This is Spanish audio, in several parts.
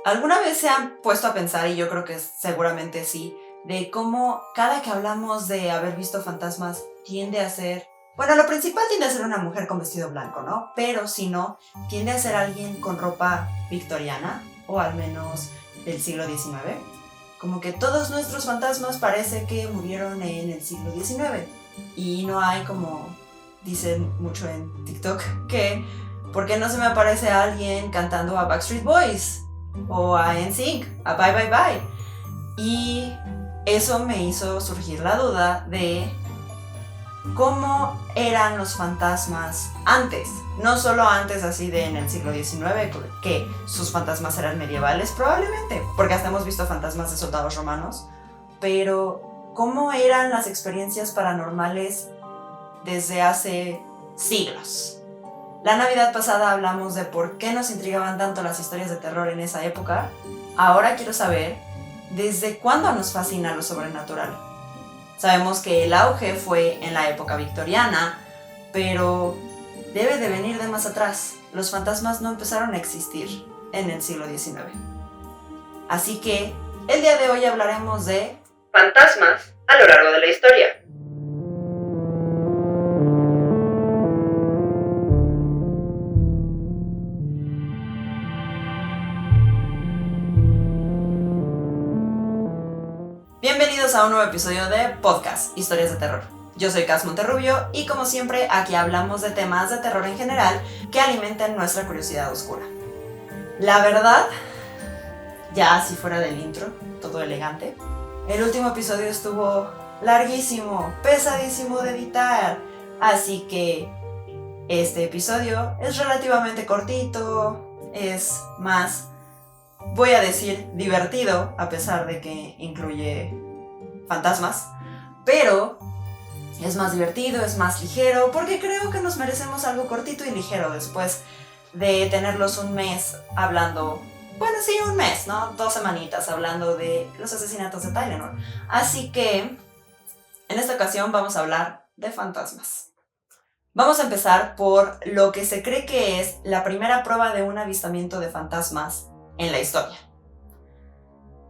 ¿Alguna vez se han puesto a pensar, y yo creo que seguramente sí, de cómo cada que hablamos de haber visto fantasmas tiende a ser... Bueno, lo principal tiende a ser una mujer con vestido blanco, ¿no? Pero si no, tiende a ser alguien con ropa victoriana, o al menos del siglo XIX. Como que todos nuestros fantasmas parece que murieron en el siglo XIX. Y no hay como... Dicen mucho en TikTok que... ¿Por qué no se me aparece alguien cantando a Backstreet Boys? O a NSYNC, a Bye Bye Bye. Y eso me hizo surgir la duda de cómo eran los fantasmas antes. No solo antes así de en el siglo XIX, que sus fantasmas eran medievales probablemente, porque hasta hemos visto fantasmas de soldados romanos, pero cómo eran las experiencias paranormales desde hace siglos. La Navidad pasada hablamos de por qué nos intrigaban tanto las historias de terror en esa época. Ahora quiero saber desde cuándo nos fascina lo sobrenatural. Sabemos que el auge fue en la época victoriana, pero debe de venir de más atrás. Los fantasmas no empezaron a existir en el siglo XIX. Así que el día de hoy hablaremos de fantasmas a lo largo de la historia. Bienvenidos a un nuevo episodio de Podcast Historias de Terror. Yo soy Cas Monterrubio y como siempre aquí hablamos de temas de terror en general que alimenten nuestra curiosidad oscura. La verdad, ya así fuera del intro, todo elegante, el último episodio estuvo larguísimo, pesadísimo de editar, así que este episodio es relativamente cortito, es más... voy a decir divertido, a pesar de que incluye fantasmas, pero es más divertido, es más ligero, porque creo que nos merecemos algo cortito y ligero después de tenerlos un mes hablando, bueno, sí, un mes, ¿no? 2 semanitas hablando de los asesinatos de Tylenol. Así que, en esta ocasión vamos a hablar de fantasmas. Vamos a empezar por lo que se cree que es la primera prueba de un avistamiento de fantasmas en la historia.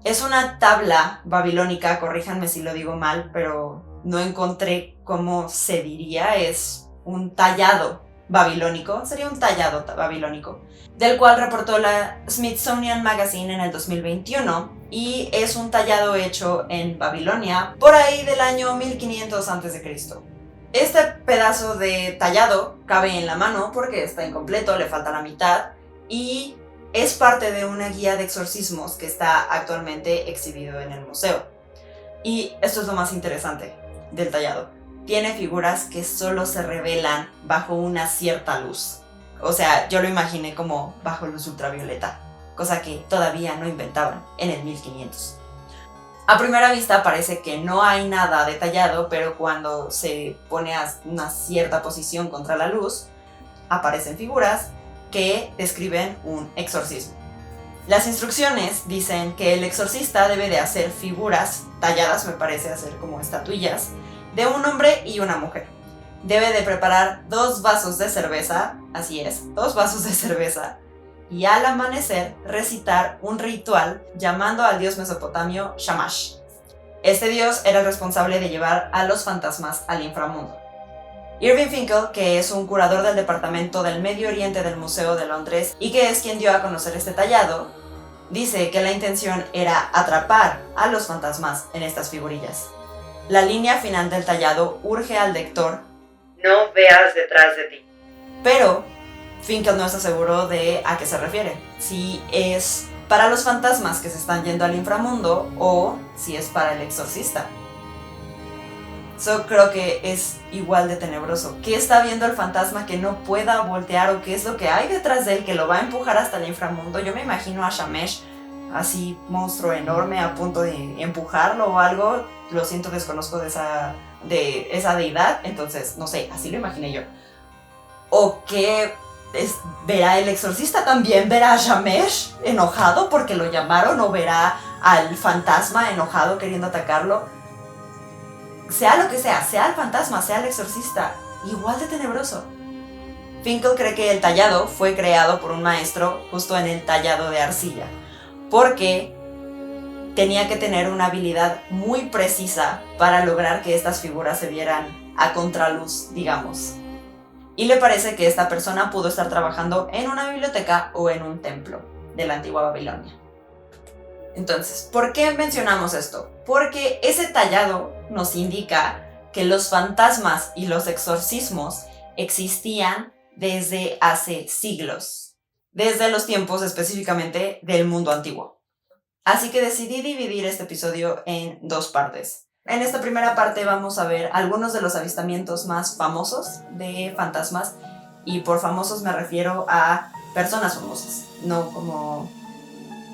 Es una tabla babilónica, corríjanme si lo digo mal, pero no encontré cómo se diría, es un tallado babilónico, sería un tallado babilónico, del cual reportó la Smithsonian Magazine en el 2021, y es un tallado hecho en Babilonia por ahí del año 1500 a.C. Este pedazo de tallado cabe en la mano porque está incompleto, le falta la mitad, y es parte de una guía de exorcismos que está actualmente exhibido en el museo. Y esto es lo más interesante del tallado. Tiene figuras que solo se revelan bajo una cierta luz. O sea, yo lo imaginé como bajo luz ultravioleta, cosa que todavía no inventaban en el 1500. A primera vista parece que no hay nada detallado, pero cuando se pone a una cierta posición contra la luz, aparecen figuras que describen un exorcismo. Las instrucciones dicen que el exorcista debe de hacer figuras talladas, me parece hacer como estatuillas, de un hombre y una mujer. Debe de preparar 2 vasos de cerveza, así es, 2 vasos de cerveza, y al amanecer recitar un ritual llamando al dios mesopotamio Shamash. Este dios era el responsable de llevar a los fantasmas al inframundo. Irving Finkel, que es un curador del Departamento del Medio Oriente del Museo de Londres y que es quien dio a conocer este tallado, dice que la intención era atrapar a los fantasmas en estas figurillas. La línea final del tallado urge al lector: no veas detrás de ti. Pero Finkel no está seguro de a qué se refiere, si es para los fantasmas que se están yendo al inframundo o si es para el exorcista. Yo creo que es igual de tenebroso. ¿Qué está viendo el fantasma que no pueda voltear, o qué es lo que hay detrás de él que lo va a empujar hasta el inframundo? Yo me imagino a Shamash, así monstruo enorme, a punto de empujarlo o algo. Lo siento, desconozco de esa deidad, entonces no sé, así lo imaginé yo. ¿O qué verá el exorcista? ¿También verá a Shamash enojado porque lo llamaron? ¿O verá al fantasma enojado queriendo atacarlo? Sea lo que sea el fantasma, sea el exorcista, igual de tenebroso. Finkel cree que el tallado fue creado por un maestro justo en el tallado de arcilla, porque tenía que tener una habilidad muy precisa para lograr que estas figuras se vieran a contraluz, digamos. Y le parece que esta persona pudo estar trabajando en una biblioteca o en un templo de la antigua Babilonia. Entonces, ¿por qué mencionamos esto? Porque ese tallado nos indica que los fantasmas y los exorcismos existían desde hace siglos, desde los tiempos específicamente del mundo antiguo. Así que decidí dividir este episodio en dos partes. En esta primera parte vamos a ver algunos de los avistamientos más famosos de fantasmas, y por famosos me refiero a personas famosas, no como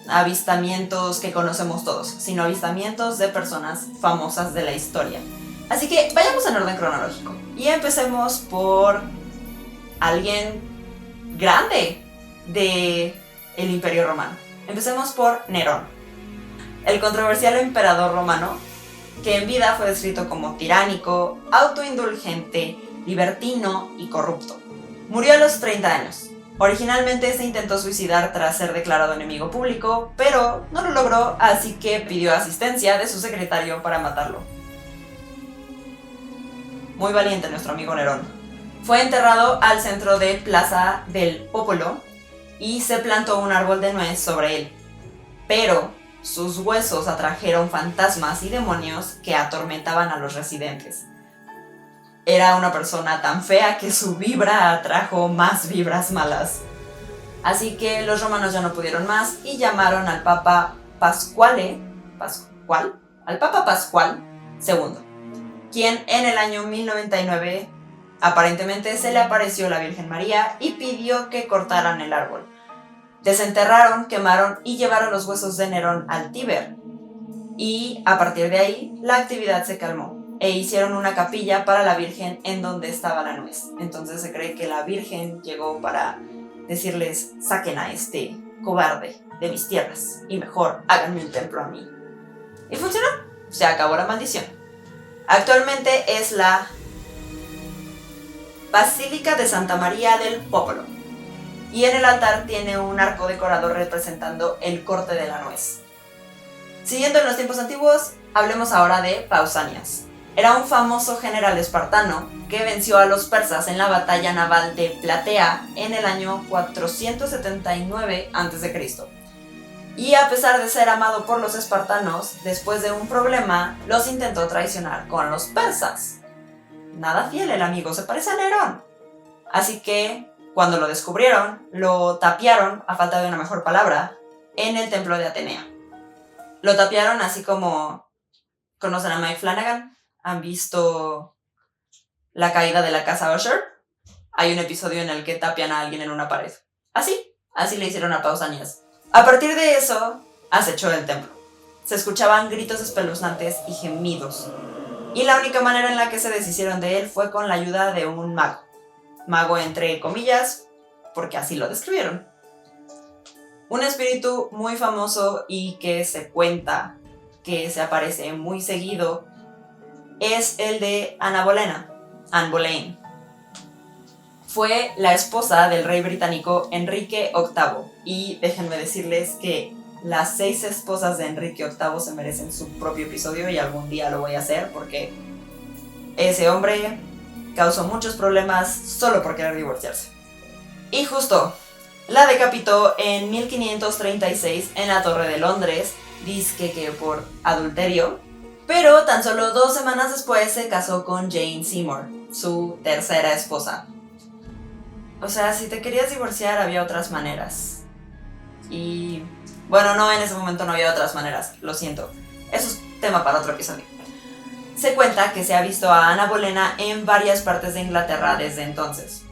avistamientos que conocemos todos, sino avistamientos de personas famosas de la historia. Así que vayamos en orden cronológico y empecemos por alguien grande del Imperio Romano. Empecemos por Nerón, el controversial emperador romano que en vida fue descrito como tiránico, autoindulgente, libertino y corrupto. Murió a los 30 años. Originalmente se intentó suicidar tras ser declarado enemigo público, pero no lo logró, así que pidió asistencia de su secretario para matarlo. Muy valiente nuestro amigo Nerón. Fue enterrado al centro de Plaza del Popolo y se plantó un árbol de nuez sobre él. Pero sus huesos atrajeron fantasmas y demonios que atormentaban a los residentes. Era una persona tan fea que su vibra atrajo más vibras malas. Así que los romanos ya no pudieron más y llamaron al Papa Pascual II, quien en el año 1099 aparentemente se le apareció la Virgen María y pidió que cortaran el árbol. Desenterraron, quemaron y llevaron los huesos de Nerón al Tíber. Y a partir de ahí, la actividad se calmó e hicieron una capilla para la Virgen en donde estaba la nuez. Entonces se cree que la Virgen llegó para decirles: saquen a este cobarde de mis tierras y mejor háganme un templo a mí. Y funcionó, se acabó la maldición. Actualmente es la Basílica de Santa María del Popolo. Y en el altar tiene un arco decorado representando el corte de la nuez. Siguiendo en los tiempos antiguos, hablemos ahora de Pausanias. Era un famoso general espartano que venció a los persas en la batalla naval de Platea en el año 479 a.C. Y a pesar de ser amado por los espartanos, después de un problema, los intentó traicionar con los persas. Nada fiel el amigo, se parece a Nerón. Así que, cuando lo descubrieron, lo tapiaron, a falta de una mejor palabra, en el templo de Atenea. Lo tapiaron así como... ¿Conocen a Mike Flanagan? ¿Han visto La caída de la casa Usher? Hay un episodio en el que tapian a alguien en una pared. Así le hicieron a Pausanias. A partir de eso, acechó el templo. Se escuchaban gritos espeluznantes y gemidos. Y la única manera en la que se deshicieron de él fue con la ayuda de un mago. Mago entre comillas, porque así lo describieron. Un espíritu muy famoso y que se cuenta que se aparece muy seguido es el de Anne Boleyn. Fue la esposa del rey británico Enrique VIII, y déjenme decirles que las 6 esposas de Enrique VIII se merecen su propio episodio y algún día lo voy a hacer porque ese hombre causó muchos problemas solo por querer divorciarse. Y justo, la decapitó en 1536 en la Torre de Londres, dizque que por adulterio, pero tan solo 2 semanas después se casó con Jane Seymour, su tercera esposa. O sea, si te querías divorciar había otras maneras. Y bueno, no, en ese momento no había otras maneras, lo siento. Eso es tema para otro episodio. Se cuenta que se ha visto a Anne Boleyn en varias partes de Inglaterra desde entonces,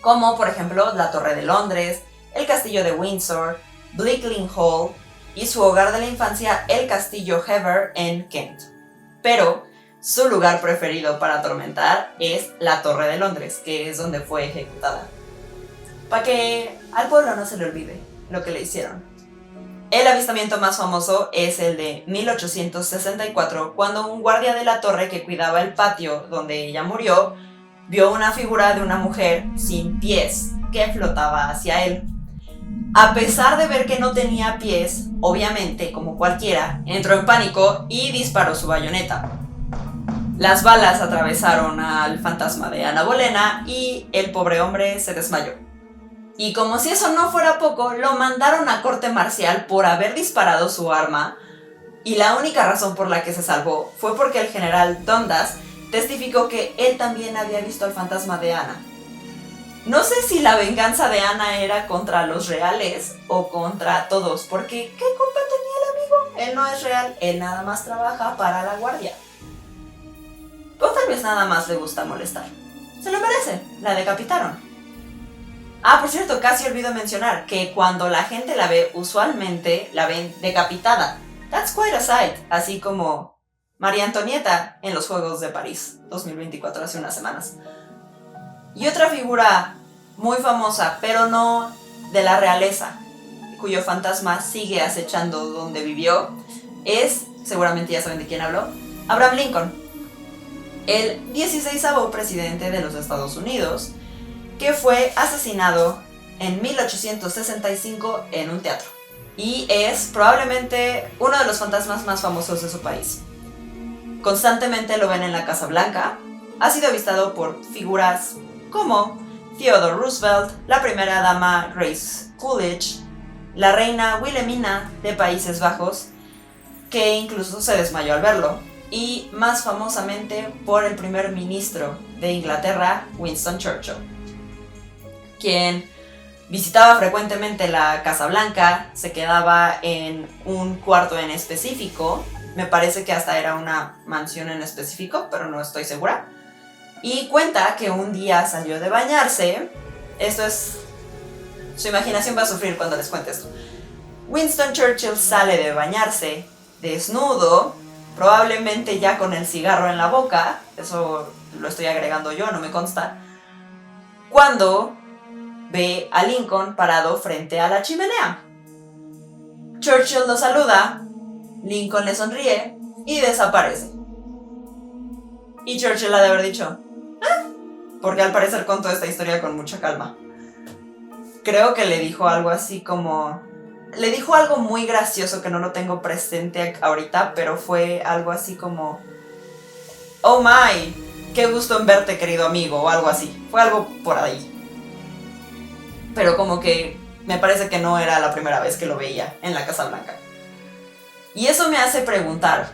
como por ejemplo la Torre de Londres, el Castillo de Windsor, Bleakling Hall y su hogar de la infancia, el Castillo Hever en Kent. Pero su lugar preferido para atormentar es la Torre de Londres, que es donde fue ejecutada. Para que al pueblo no se le olvide lo que le hicieron. El avistamiento más famoso es el de 1864, cuando un guardia de la torre que cuidaba el patio donde ella murió, vio una figura de una mujer sin pies que flotaba hacia él. A pesar de ver que no tenía pies, obviamente, como cualquiera, entró en pánico y disparó su bayoneta. Las balas atravesaron al fantasma de Ana Bolena y el pobre hombre se desmayó. Y como si eso no fuera poco, lo mandaron a corte marcial por haber disparado su arma, y la única razón por la que se salvó fue porque el general Dundas testificó que él también había visto al fantasma de Ana. No sé si la venganza de Ana era contra los reales o contra todos, porque ¿qué culpa tenía el amigo? Él no es real, él nada más trabaja para la guardia. O tal vez nada más le gusta molestar. Se lo merece, la decapitaron. Por cierto, casi olvido mencionar que cuando la gente la ve, usualmente la ven decapitada. That's quite a sight, así como María Antonieta en los Juegos de París 2024, hace unas semanas. Y otra figura muy famosa, pero no de la realeza, cuyo fantasma sigue acechando donde vivió, es, seguramente ya saben de quién hablo, Abraham Lincoln, el 16º presidente de los Estados Unidos, que fue asesinado en 1865 en un teatro. Y es probablemente uno de los fantasmas más famosos de su país. Constantemente lo ven en la Casa Blanca. Ha sido avistado por figuras como Theodore Roosevelt, la primera dama Grace Coolidge, la reina Wilhelmina de Países Bajos, que incluso se desmayó al verlo, y más famosamente por el primer ministro de Inglaterra, Winston Churchill, quien visitaba frecuentemente la Casa Blanca, se quedaba en un cuarto en específico, me parece que hasta era una mansión en específico, pero no estoy segura, y cuenta que un día salió de bañarse. Esto es... su imaginación va a sufrir cuando les cuente esto. Winston Churchill sale de bañarse, desnudo, probablemente ya con el cigarro en la boca, eso lo estoy agregando yo, no me consta, cuando ve a Lincoln parado frente a la chimenea. Churchill lo saluda, Lincoln le sonríe y desaparece. Y Churchill ha de haber dicho, porque al parecer contó esta historia con mucha calma. Creo que le dijo algo así como... le dijo algo muy gracioso que no lo tengo presente ahorita, pero fue algo así como... oh my, qué gusto en verte, querido amigo, o algo así. Fue algo por ahí. Pero como que me parece que no era la primera vez que lo veía en la Casa Blanca. Y eso me hace preguntar,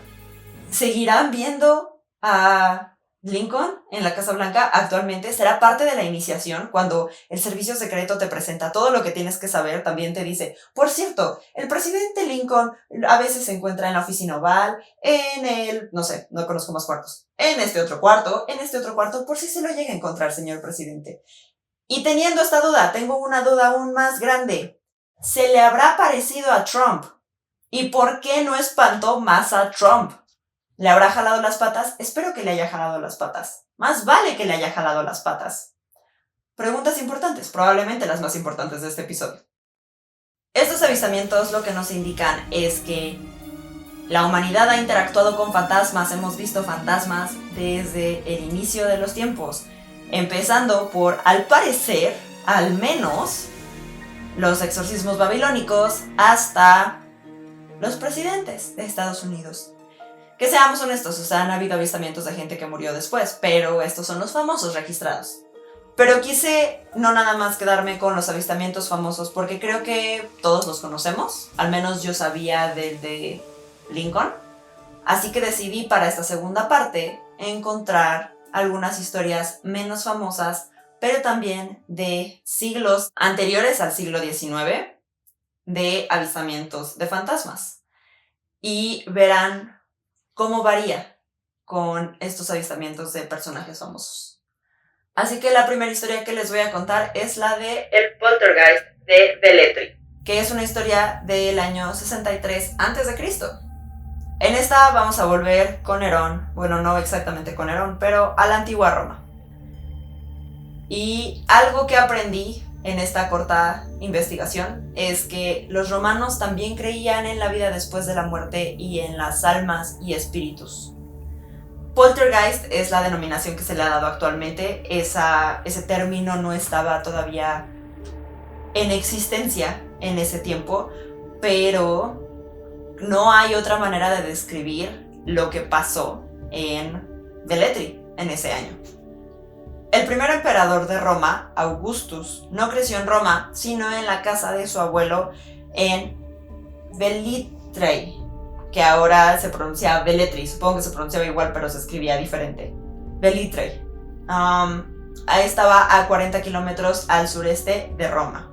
¿seguirán viendo a Lincoln en la Casa Blanca actualmente? ¿Será parte de la iniciación cuando el servicio secreto te presenta todo lo que tienes que saber? También te dice, por cierto, el presidente Lincoln a veces se encuentra en la oficina oval, en el, no sé, no conozco más cuartos, en este otro cuarto, por si se lo llega a encontrar, señor presidente. Y teniendo esta duda, tengo una duda aún más grande. ¿Se le habrá parecido a Trump? ¿Y por qué no espantó más a Trump? ¿Le habrá jalado las patas? Espero que le haya jalado las patas. Más vale que le haya jalado las patas. Preguntas importantes, probablemente las más importantes de este episodio. Estos avistamientos lo que nos indican es que la humanidad ha interactuado con fantasmas, hemos visto fantasmas desde el inicio de los tiempos, empezando por, al parecer, al menos, los exorcismos babilónicos hasta los presidentes de Estados Unidos. Que seamos honestos, o sea, han habido avistamientos de gente que murió después, pero estos son los famosos registrados. Pero quise no nada más quedarme con los avistamientos famosos, porque creo que todos los conocemos, al menos yo sabía del de Lincoln, así que decidí para esta segunda parte encontrar algunas historias menos famosas, pero también de siglos anteriores al siglo XIX, de avistamientos de fantasmas. Y verán cómo varía con estos avistamientos de personajes famosos. Así que la primera historia que les voy a contar es la de El Poltergeist de Velletri, que es una historia del año 63 a.C. En esta vamos a volver con Nerón, bueno, no exactamente con Nerón, pero a la antigua Roma. Y algo que aprendí en esta corta investigación es que los romanos también creían en la vida después de la muerte y en las almas y espíritus. Poltergeist es la denominación que se le ha dado actualmente. Ese término no estaba todavía en existencia en ese tiempo, pero no hay otra manera de describir lo que pasó en Velletri en ese año. El primer emperador de Roma, Augustus, no creció en Roma, sino en la casa de su abuelo en Vellitrei, que ahora se pronuncia Velletri, supongo que se pronunciaba igual pero se escribía diferente. Vellitrei. Estaba a 40 kilómetros al sureste de Roma.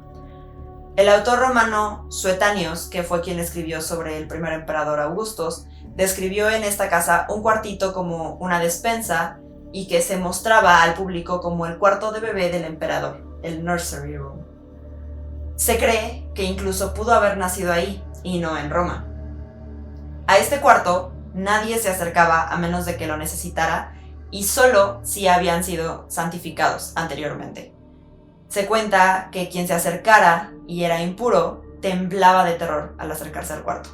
El autor romano Suetanios, que fue quien escribió sobre el primer emperador Augustus, describió en esta casa un cuartito como una despensa y que se mostraba al público como el cuarto de bebé del emperador, el nursery room. Se cree que incluso pudo haber nacido ahí y no en Roma. A este cuarto nadie se acercaba a menos de que lo necesitara y solo si habían sido santificados anteriormente. Se cuenta que quien se acercara y era impuro temblaba de terror al acercarse al cuarto.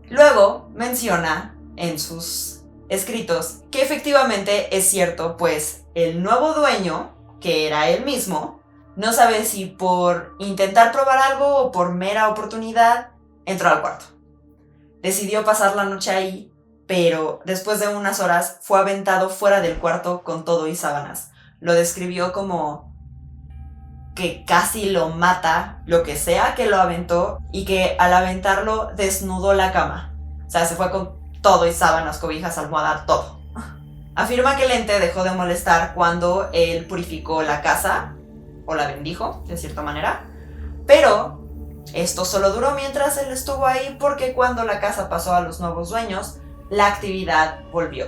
Luego menciona en sus escritos que efectivamente es cierto, pues el nuevo dueño, que era él mismo, no sabe si por intentar probar algo o por mera oportunidad, entró al cuarto. Decidió pasar la noche ahí, pero después de unas horas fue aventado fuera del cuarto con todo y sábanas. Lo describió como que casi lo mata, lo que sea que lo aventó, y que al aventarlo desnudó la cama. O sea, se fue con todo y sábanas, cobijas, almohada, todo. Afirma que el ente dejó de molestar cuando él purificó la casa, o la bendijo, de cierta manera, pero esto solo duró mientras él estuvo ahí, porque cuando la casa pasó a los nuevos dueños, la actividad volvió.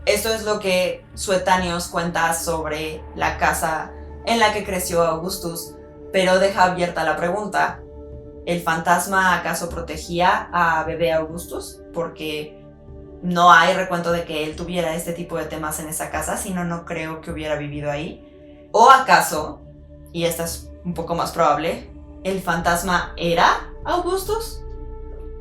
Esto es lo que Suetanios cuenta sobre la casa en la que creció Augustus, pero deja abierta la pregunta: ¿el fantasma acaso protegía a bebé Augustus? Porque no hay recuento de que él tuviera este tipo de temas en esa casa, sino no creo que hubiera vivido ahí. ¿O acaso, y esta es un poco más probable, el fantasma era Augustus?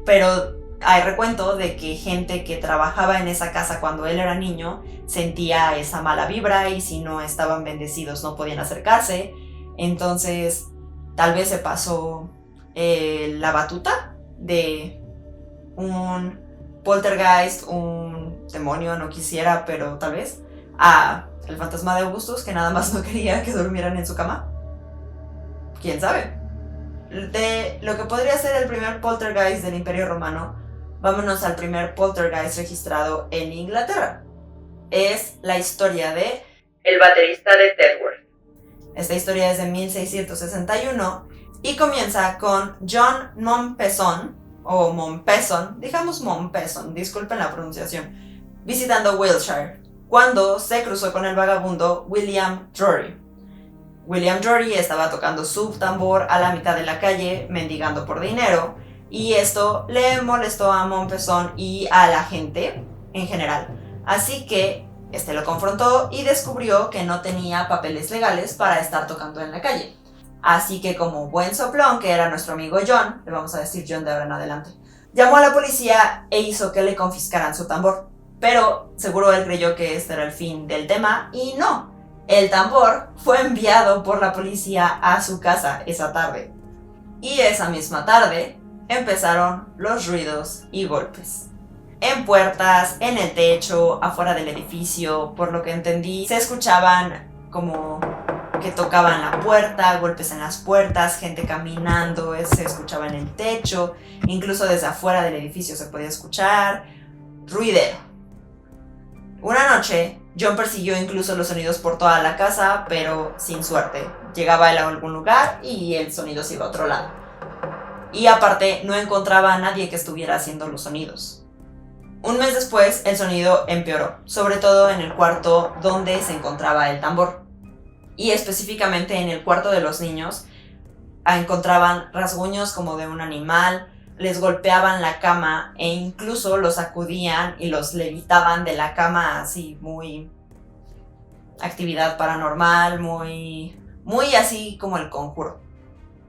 Pero hay recuento de que gente que trabajaba en esa casa cuando él era niño sentía esa mala vibra y si no estaban bendecidos no podían acercarse. Entonces tal vez se pasó la batuta de un poltergeist, un demonio, no quisiera, pero tal vez, a el fantasma de Augustus, que nada más no quería que durmieran en su cama. ¿Quién sabe? De lo que podría ser el primer poltergeist del Imperio Romano, vámonos al primer poltergeist registrado en Inglaterra. Es la historia de el baterista de Tedworth. Esta historia es de 1661 y comienza con John Mompesson, o Mompesson, digamos Mompesson, disculpen la pronunciación, visitando Wiltshire, cuando se cruzó con el vagabundo William Drury. William Drury estaba tocando su tambor a la mitad de la calle, mendigando por dinero, y esto le molestó a Mompesson y a la gente en general. Así que lo confrontó y descubrió que no tenía papeles legales para estar tocando en la calle. Así que, como buen soplón que era nuestro amigo John, le vamos a decir John de ahora en adelante, llamó a la policía e hizo que le confiscaran su tambor. Pero seguro él creyó que este era el fin del tema, y no. El tambor fue enviado por la policía a su casa esa tarde. Y esa misma tarde empezaron los ruidos y golpes. En puertas, en el techo, afuera del edificio, por lo que entendí, se escuchaban como que tocaban la puerta, golpes en las puertas, gente caminando, se escuchaba en el techo, incluso desde afuera del edificio se podía escuchar ruidero. Una noche, John persiguió incluso los sonidos por toda la casa, pero sin suerte. Llegaba él a algún lugar y el sonido se iba a otro lado. Y aparte, no encontraba a nadie que estuviera haciendo los sonidos. Un mes después, el sonido empeoró, sobre todo en el cuarto donde se encontraba el tambor. Y específicamente en el cuarto de los niños, encontraban rasguños como de un animal, les golpeaban la cama e incluso los sacudían y los levitaban de la cama, así muy actividad paranormal, muy así como El Conjuro.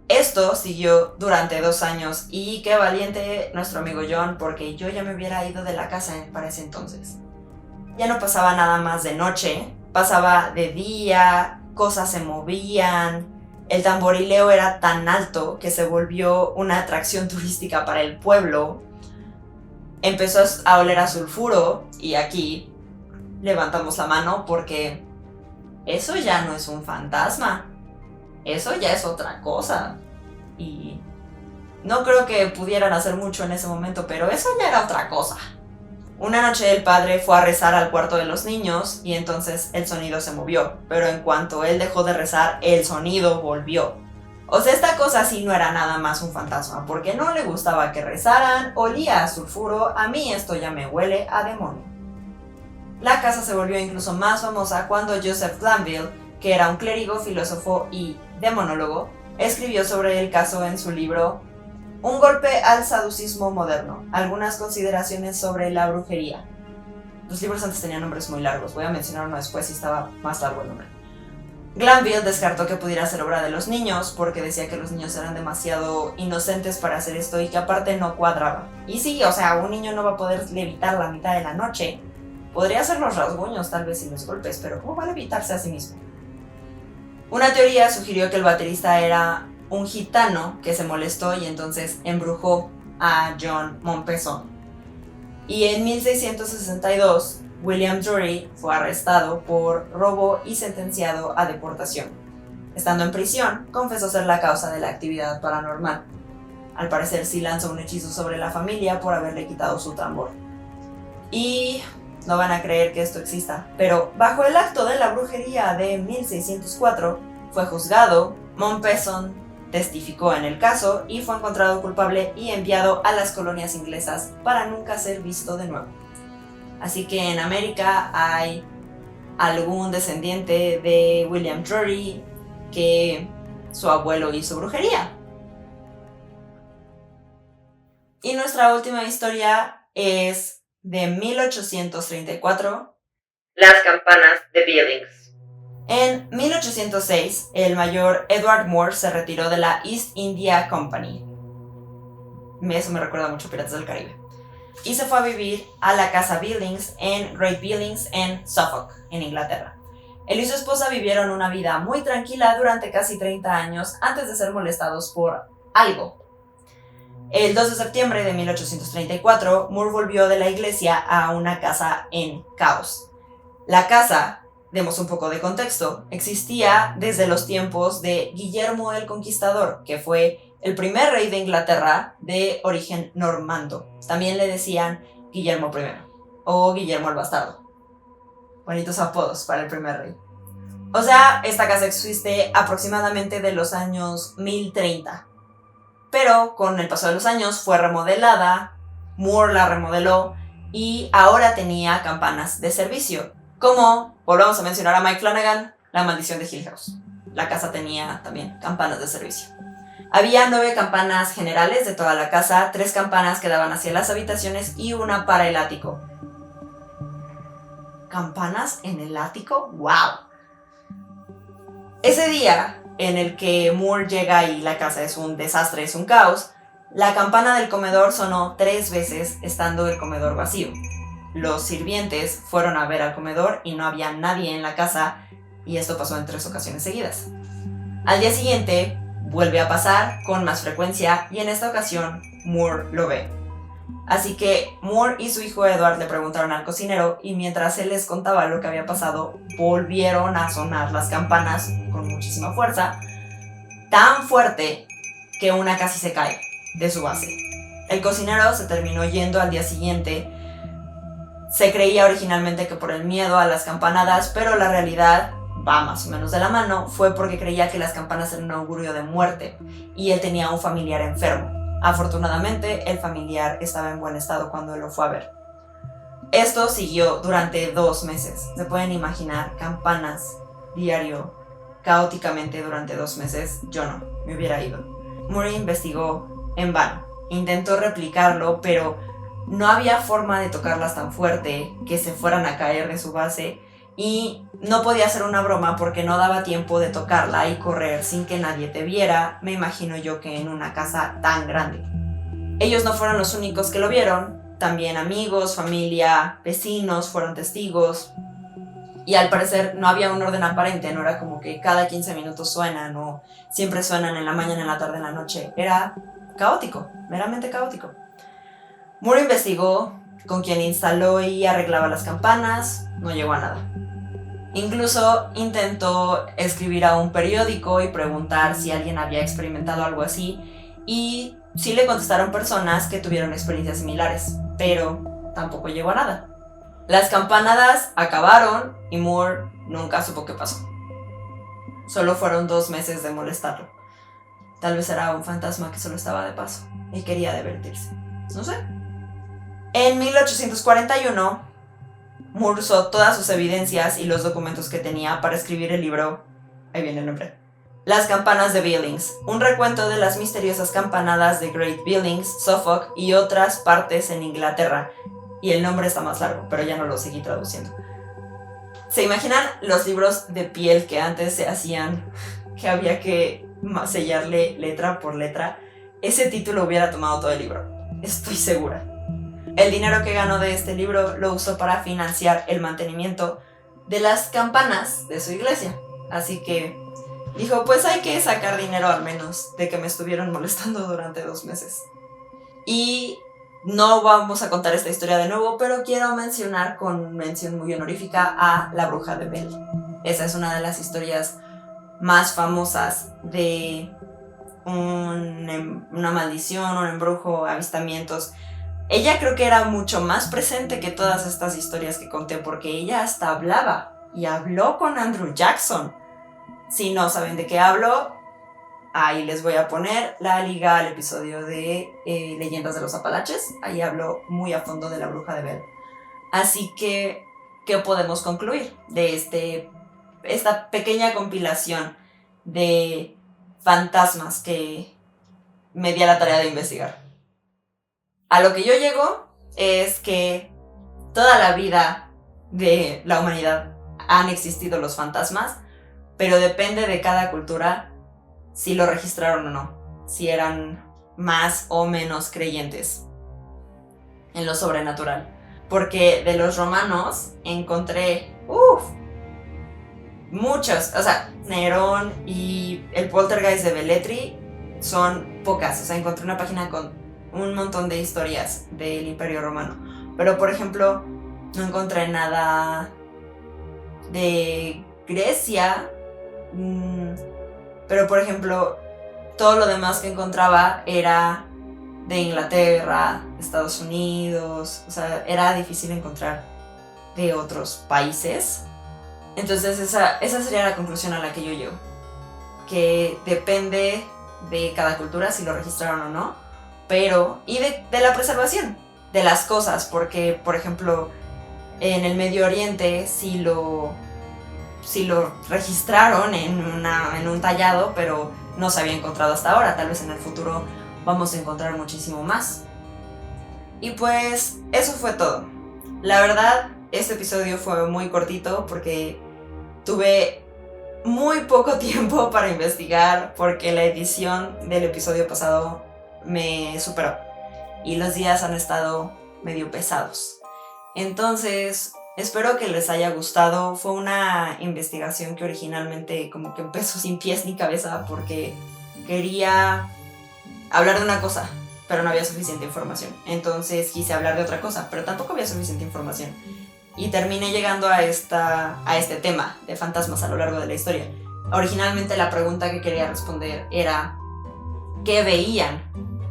Esto siguió durante 2 años y qué valiente nuestro amigo John, porque yo ya me hubiera ido de la casa para ese entonces. Ya no pasaba nada más de noche, pasaba de día, cosas se movían, El tamborileo era tan alto que se volvió una atracción turística para el pueblo. Empezó a oler a sulfuro y aquí levantamos la mano porque eso ya no es un fantasma, eso ya es otra cosa. Y no creo que pudieran hacer mucho en ese momento, pero eso ya era otra cosa. Una noche el padre fue a rezar al cuarto de los niños y entonces el sonido se movió, pero en cuanto él dejó de rezar, el sonido volvió. O sea, esta cosa sí no era nada más un fantasma, porque no le gustaba que rezaran, olía a sulfuro, a mí esto ya me huele a demonio. La casa se volvió incluso más famosa cuando Joseph Glanville, que era un clérigo, filósofo y demonólogo, escribió sobre el caso en su libro Un golpe al saducismo moderno, algunas consideraciones sobre la brujería. Los libros antes tenían nombres muy largos, voy a mencionar uno después y estaba más largo el nombre. Glanville descartó que pudiera ser obra de los niños porque decía que los niños eran demasiado inocentes para hacer esto y que aparte no cuadraba. Y sí, o sea, un niño no va a poder levitar la mitad de la noche. Podría hacer los rasguños tal vez y los golpes, pero ¿cómo va a levitarse a sí mismo? Una teoría sugirió que el baterista era un gitano que se molestó y entonces embrujó a John Mompesson. Y en 1662, William Drury fue arrestado por robo y sentenciado a deportación. Estando en prisión, confesó ser la causa de la actividad paranormal. Al parecer sí lanzó un hechizo sobre la familia por haberle quitado su tambor. Y no van a creer que esto exista, pero bajo el acto de la brujería de 1604 fue juzgado. Mompesson testificó en el caso y fue encontrado culpable y enviado a las colonias inglesas para nunca ser visto de nuevo. Así que en América hay algún descendiente de William Drury que su abuelo hizo brujería. Y nuestra última historia es de 1834, las campanas de Billings. En 1806, el mayor Edward Moore se retiró de la East India Company. Eso me recuerda mucho a Piratas del Caribe. Y se fue a vivir a la casa Billings en Great Billings en Suffolk, en Inglaterra. Él y su esposa vivieron una vida muy tranquila durante casi 30 años antes de ser molestados por algo. El 2 de septiembre de 1834, Moore volvió de la iglesia a una casa en caos. La casa, demos un poco de contexto, existía desde los tiempos de Guillermo el Conquistador, que fue el primer rey de Inglaterra de origen normando. También le decían Guillermo I o Guillermo el Bastardo. Bonitos apodos para el primer rey. O sea, esta casa existe aproximadamente de los años 1030. Pero con el paso de los años fue remodelada, Moore la remodeló y ahora tenía campanas de servicio. Como, volvamos a mencionar a Mike Flanagan, La maldición de Hill House. La casa tenía también campanas de servicio. Había 9 campanas generales de toda la casa, 3 campanas que daban hacia las habitaciones y una para el ático. ¿Campanas en el ático? ¡Wow! Ese día en el que Moore llega y la casa es un desastre, es un caos, la campana del comedor sonó 3 veces estando el comedor vacío. Los sirvientes fueron a ver al comedor y no había nadie en la casa, y esto pasó en 3 ocasiones seguidas. Al día siguiente vuelve a pasar con más frecuencia y en esta ocasión Moore lo ve. Así que Moore y su hijo Edward le preguntaron al cocinero y mientras él les contaba lo que había pasado, volvieron a sonar las campanas con muchísima fuerza, tan fuerte que una casi se cae de su base. El cocinero se terminó yendo al día siguiente. Se creía originalmente que por el miedo a las campanadas, pero la realidad va más o menos de la mano, fue porque creía que las campanas eran un augurio de muerte y él tenía un familiar enfermo. Afortunadamente, el familiar estaba en buen estado cuando él lo fue a ver. Esto siguió durante 2 meses. Se pueden imaginar campanas diario, caóticamente durante 2 meses. Yo no, me hubiera ido. Moore investigó en vano. Intentó replicarlo, pero no había forma de tocarlas tan fuerte que se fueran a caer de su base y no podía hacer una broma porque no daba tiempo de tocarla y correr sin que nadie te viera, me imagino yo que en una casa tan grande. Ellos no fueron los únicos que lo vieron, también amigos, familia, vecinos fueron testigos. Y al parecer no había un orden aparente, no era como que cada 15 minutos suenan o siempre suenan en la mañana, en la tarde, en la noche. Era caótico, meramente caótico. Moore investigó con quien instaló y arreglaba las campanas, no llegó a nada. Incluso intentó escribir a un periódico y preguntar si alguien había experimentado algo así, y sí le contestaron personas que tuvieron experiencias similares, pero tampoco llegó a nada. Las campanadas acabaron y Moore nunca supo qué pasó. Solo fueron 2 meses de molestarlo. Tal vez era un fantasma que solo estaba de paso y quería divertirse. No sé. En 1841, Moore usó todas sus evidencias y los documentos que tenía para escribir el libro, ahí viene el nombre, Las campanas de Billings, un recuento de las misteriosas campanadas de Great Billings, Suffolk y otras partes en Inglaterra. Y el nombre está más largo, pero ya no lo seguí traduciendo. ¿Se imaginan los libros de piel que antes se hacían, que había que sellarle letra por letra? Ese título hubiera tomado todo el libro, estoy segura. El dinero que ganó de este libro lo usó para financiar el mantenimiento de las campanas de su iglesia. Así que dijo, pues hay que sacar dinero al menos de que me estuvieron molestando durante 2 meses. Y no vamos a contar esta historia de nuevo, pero quiero mencionar con mención muy honorífica a la bruja de Bell. Esa es una de las historias más famosas de una maldición, un embrujo, avistamientos. Ella creo que era mucho más presente que todas estas historias que conté, porque ella hasta hablaba y habló con Andrew Jackson. Si no saben de qué hablo, ahí les voy a poner la liga al episodio de Leyendas de los Apalaches. Ahí hablo muy a fondo de la bruja de Bell. Así que, ¿qué podemos concluir de esta pequeña compilación de fantasmas que me di a la tarea de investigar? A lo que yo llego es que toda la vida de la humanidad han existido los fantasmas, pero depende de cada cultura si lo registraron o no, si eran más o menos creyentes en lo sobrenatural. Porque de los romanos encontré muchos, o sea, Nerón y el poltergeist de Velletri son pocas, o sea, encontré una página con un montón de historias del Imperio Romano, pero por ejemplo no encontré nada de Grecia, pero por ejemplo todo lo demás que encontraba era de Inglaterra, Estados Unidos, o sea, era difícil encontrar de otros países. Entonces esa sería la conclusión a la que yo llego, que depende de cada cultura si lo registraron o no, pero y de la preservación de las cosas, porque por ejemplo en el Medio Oriente sí lo registraron en un tallado, pero no se había encontrado hasta ahora. Tal vez en el futuro vamos a encontrar muchísimo más. Y pues eso fue todo. La verdad, este episodio fue muy cortito porque tuve muy poco tiempo para investigar, porque la edición del episodio pasado me superó y los días han estado medio pesados. Entonces, espero que les haya gustado. Fue una investigación que originalmente como que empezó sin pies ni cabeza, porque quería hablar de una cosa, pero no había suficiente información. Entonces quise hablar de otra cosa, pero tampoco había suficiente información. Y terminé llegando a este tema de fantasmas a lo largo de la historia. Originalmente la pregunta que quería responder era ¿qué veían?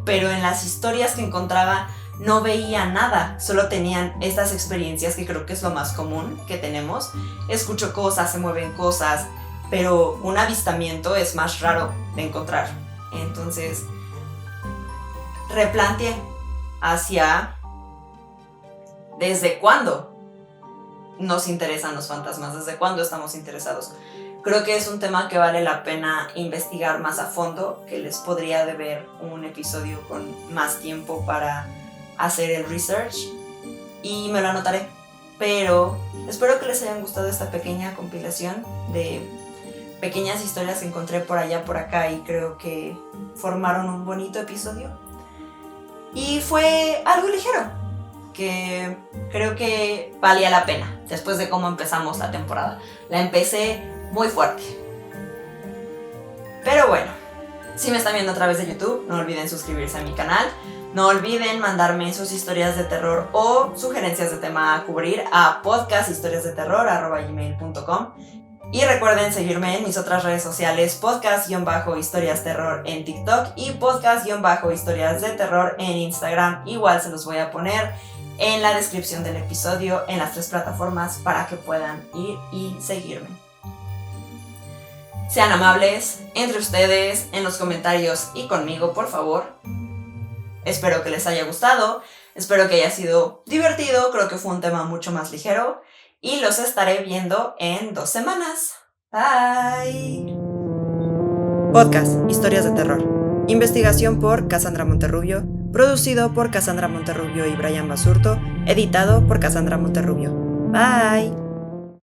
Pero en las historias que encontraba no veía nada, solo tenían estas experiencias que creo que es lo más común que tenemos. Escucho cosas, se mueven cosas, pero un avistamiento es más raro de encontrar. Entonces replanteé hacia desde cuándo nos interesan los fantasmas, desde cuándo estamos interesados. Creo que es un tema que vale la pena investigar más a fondo, que les podría deber un episodio con más tiempo para hacer el research y me lo anotaré. Pero espero que les hayan gustado esta pequeña compilación de pequeñas historias que encontré por allá, por acá, y creo que formaron un bonito episodio. Y fue algo ligero, porque creo que valía la pena después de cómo empezamos la temporada. La empecé muy fuerte. Pero bueno, si me están viendo a través de YouTube, no olviden suscribirse a mi canal. No olviden mandarme sus historias de terror o sugerencias de tema a cubrir a podcasthistoriasdeterror@gmail.com. Y recuerden seguirme en mis otras redes sociales, podcast-historiasterror en TikTok y podcast-historias de terror en Instagram. Igual se los voy a poner en la descripción del episodio en las 3 plataformas para que puedan ir y seguirme. Sean amables entre ustedes, en los comentarios y conmigo, por favor. Espero que les haya gustado, espero que haya sido divertido, creo que fue un tema mucho más ligero y los estaré viendo en 2 semanas. Bye. Podcast Historias de Terror. Investigación por Cassandra Monterrubio, producido por Cassandra Monterrubio y Brian Basurto, editado por Cassandra Monterrubio. Bye.